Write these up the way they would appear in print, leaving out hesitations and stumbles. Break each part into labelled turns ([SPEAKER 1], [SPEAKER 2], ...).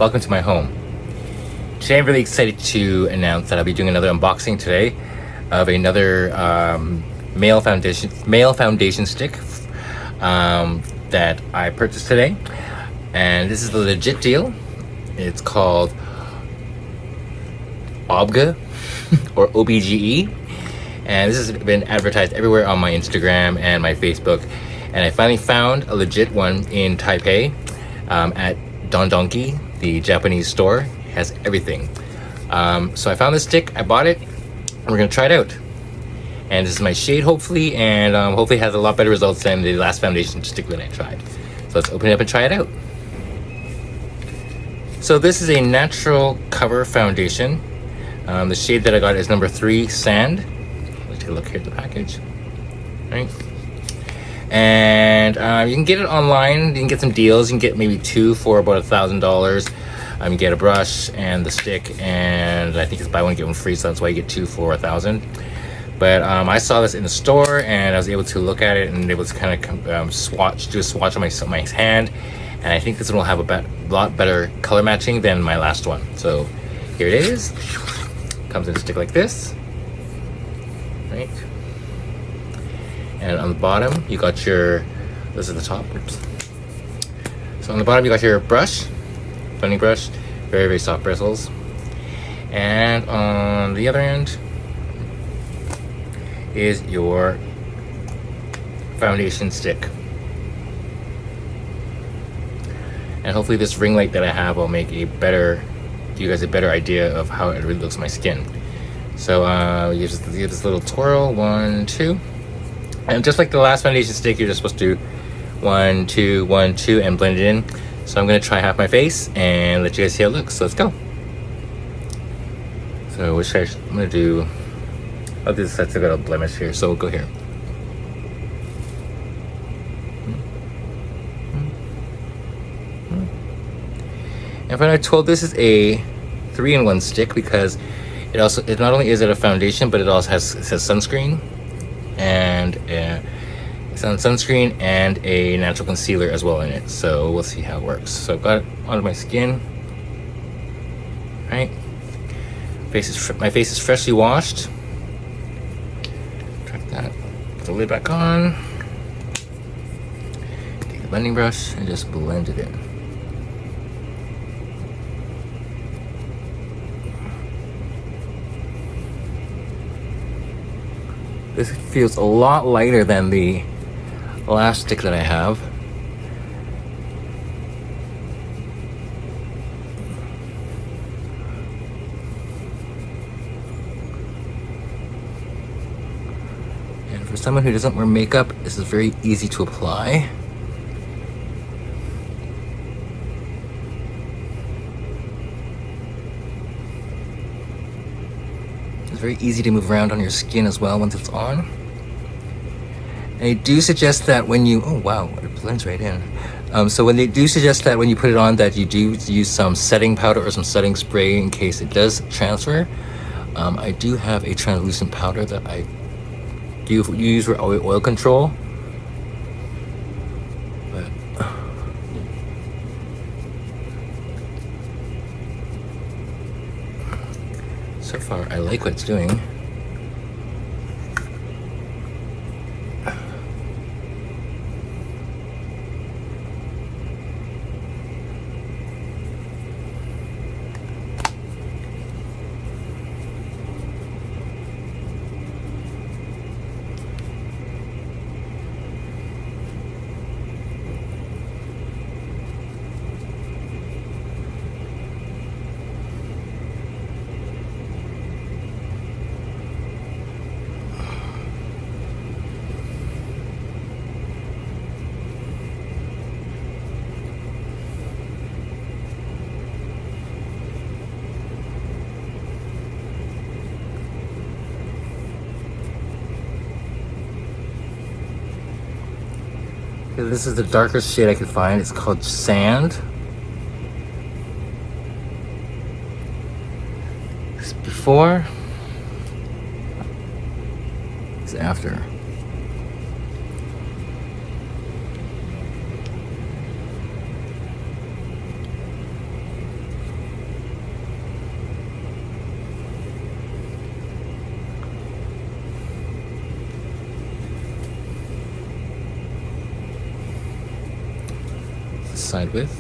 [SPEAKER 1] welcome to my home. Today I'm really excited to announce that I'll be doing another unboxing today of another male foundation stick that I purchased today, and this is the legit deal. It's called OBgE or OBgE, and this has been advertised everywhere on my Instagram and my Facebook, and I finally found a legit one in Taipei at Donkey, the Japanese store. It has everything. So I found this stick, I bought it, and we're gonna try it out. And this is my shade, hopefully, and hopefully it has a lot better results than the last foundation stick that I tried. So let's open it up and try it out. So this is a natural cover foundation. The shade that I got is number 3 Sand. Let's take a look here at the package. Right. And you can get it online. You can get some deals. You can get maybe 2 for about $1,000. You get a brush and the stick, and I think it's buy one get one free, so that's why you get 2 for $1,000. But I saw this in the store, and I was able to look at it and able to kind of do a swatch on my hand, and I think this one will have a lot better color matching than my last one. So here it is. Comes in a stick like this, right? And on the bottom, you got your, this is the top, oops. So on the bottom, you got your brush, blending brush, very, very soft bristles. And on the other end is your foundation stick. And hopefully this ring light that I have will make give you guys a better idea of how it really looks on my skin. So you just give this little twirl, 1, 2. And just like the last foundation stick, you're just supposed to do 1, 2, 1, 2 and blend it in. So I'm gonna try half my face and let you guys see how it looks. So let's go. So I'm gonna do, oh, this has got a blemish here, so we'll go here. And when I told this is a 3-in-1 stick because it not only is it a foundation, but it also says sunscreen, and it's on sunscreen and a natural concealer as well in it. So we'll see how it works. So I've got it onto my skin, right? My face is freshly washed. Track that. Put the lid back on. Take the blending brush and just blend it in. This feels a lot lighter than the last stick that I have. And for someone who doesn't wear makeup, this is very easy to apply. It's very easy to move around on your skin as well once it's on. And they do suggest that when you, oh wow, it blends right in. So when they do suggest that when you put it on that you do use some setting powder or some setting spray in case it does transfer. I do have a translucent powder that I do use for oil control. But so far, I like what it's doing. This is the darkest shade I could find. It's called Sand. It's before. It's after. side with.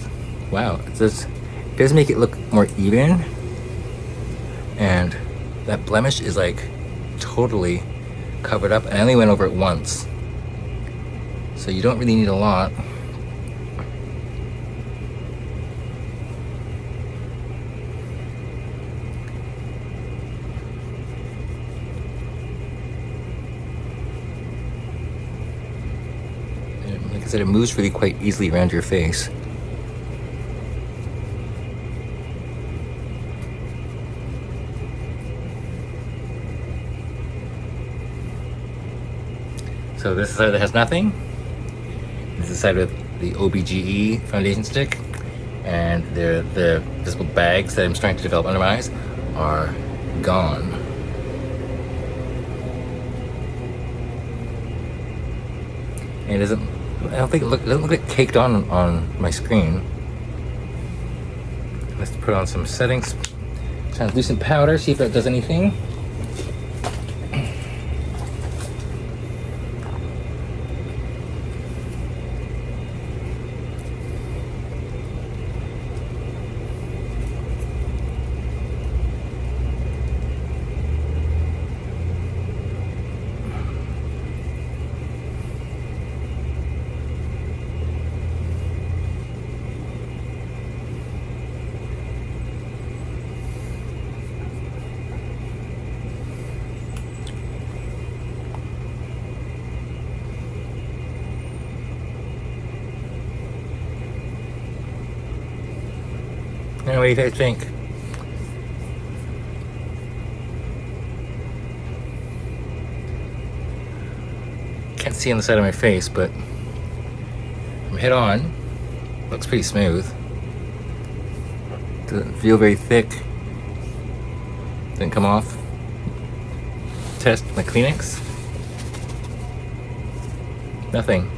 [SPEAKER 1] Wow, it does make it look more even, and that blemish is like totally covered up. And I only went over it once, so you don't really need a lot. And like I said, it moves really quite easily around your face. So this is the side that has nothing. This is the side with the OBgE foundation stick, and the visible bags that I'm starting to develop under my eyes are gone. And it doesn't. I don't think it doesn't look like caked on my screen. Let's put on some settings, translucent powder, see if that does anything. Now, what do you guys think? Can't see on the side of my face, but from head on, looks pretty smooth. Doesn't feel very thick. Didn't come off. Test my Kleenex. Nothing.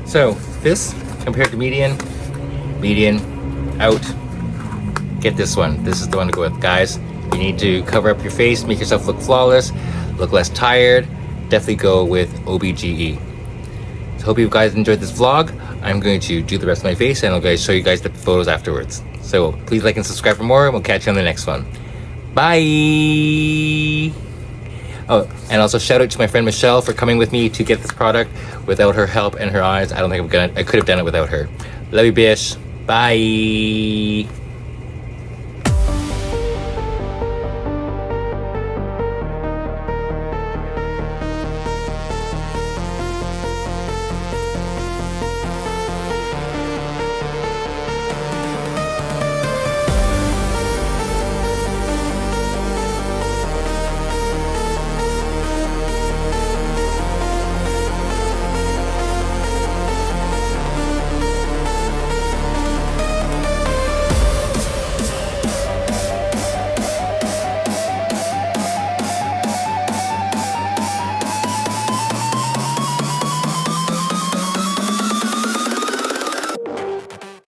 [SPEAKER 1] So this compared to median, out. Get this one. This is the one to go with, guys. You need to cover up your face, make yourself look flawless, look less tired. Definitely go with OBgE. So hope you guys enjoyed this vlog. I'm going to do the rest of my face, and I'll show you guys the photos afterwards. So please like and subscribe for more, and we'll catch you on the next one. Bye. Oh, and also shout out to my friend Michelle for coming with me to get this product. Without her help and her eyes, I don't think I could have done it without her. Love you, bish. Bye.